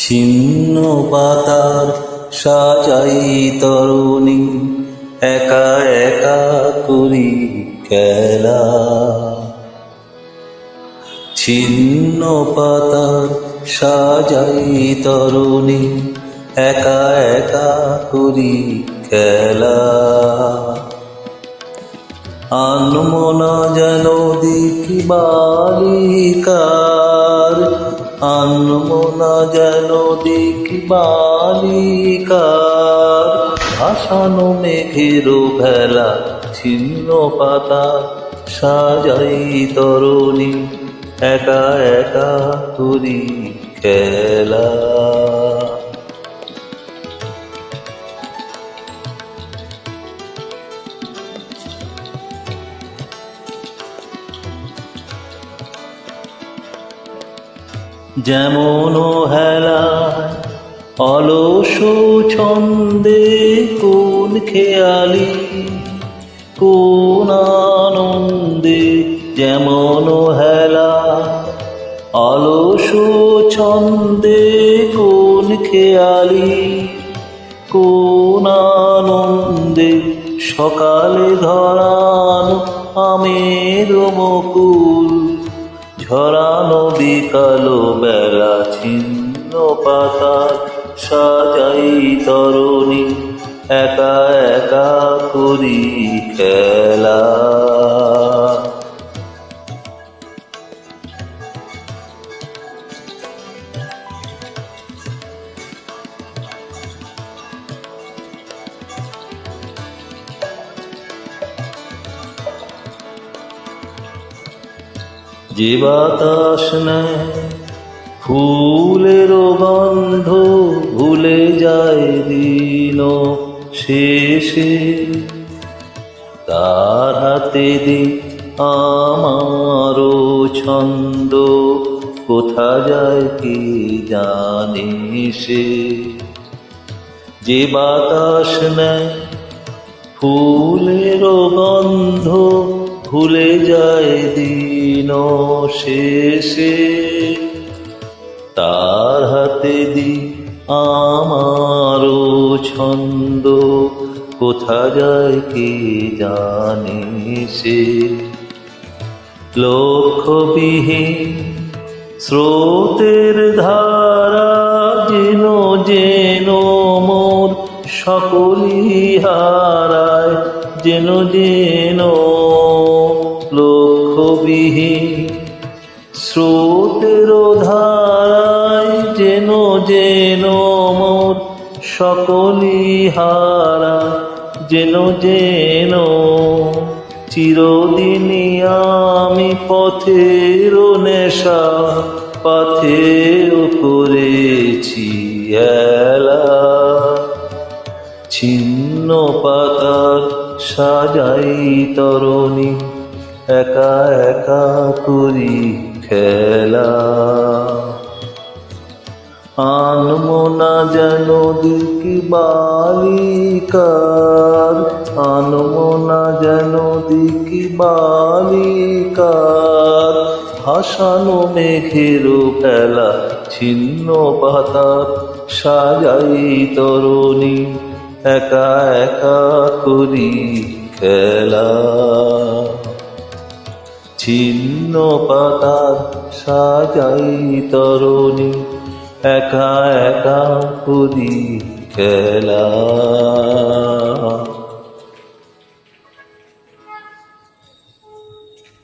ছিন্ন পাতার সাজাই তরুণী, একা একা করি খেলা। ছিন্ন পাতার সাজাই তরুণী, একা একা করি খেলা। আনমনা যেন দেখি বালিকার, আনমনা যেন দেখি বালিকার। ভাসানো মেঘের ভেলা, ছিন্ন পাতা সাজাই তরুণী, একা একা করি খেলা। যেমন হেলায় অলস ছন্দে, কোন খেয়ালি কোন আনন্দে। যেমন হেলায় অলস ছন্দে, কোন খেয়ালি কোন আনন্দে। সকালে ধরানো আমের মুকুল, ঝরানো বিকালো বেলা। ছিন্ন পাতা সাজাই তরুণী, একা একা করি খেলা। যে বাতাস নেয় ফুলের গন্ধ, ভুলে যায় দিন শেষে। তার হাতে দি আমারও ছন্দ, কোথা যায় কি জানে সে। যে বাতাস নেয় ফুলের গন্ধ, ভুলে যায় দিন শেষে। তার হাতে দি আমারও ছন্দ, কোথা যায় কি জানে সে। লক্ষ্যবিহীন স্রোতের ধারা, যেন যেন মোর সকলই হারায়। যেন যেন লক্ষ্যবিহীন স্রোতের ধারায়, যেন যেন মোর সকলই হারায়। যেন যেন চিরদিনই আমি পথের নেশা, পথেও করেছি এলা। ছিন্ন পাতার সাজাই তরুণী, একা একা করি খেলা। আনমনা যেন দেখি বালিকার, আনমনা যেন দেখি বালিকার। ভাসানো মেঘের খেলা, ছিন্ন পাতার সাজাই তরুণী, একা একা করি খেলা। ছিন্ন পাতার সাজাই তরুণী, একা একা করি খেলা।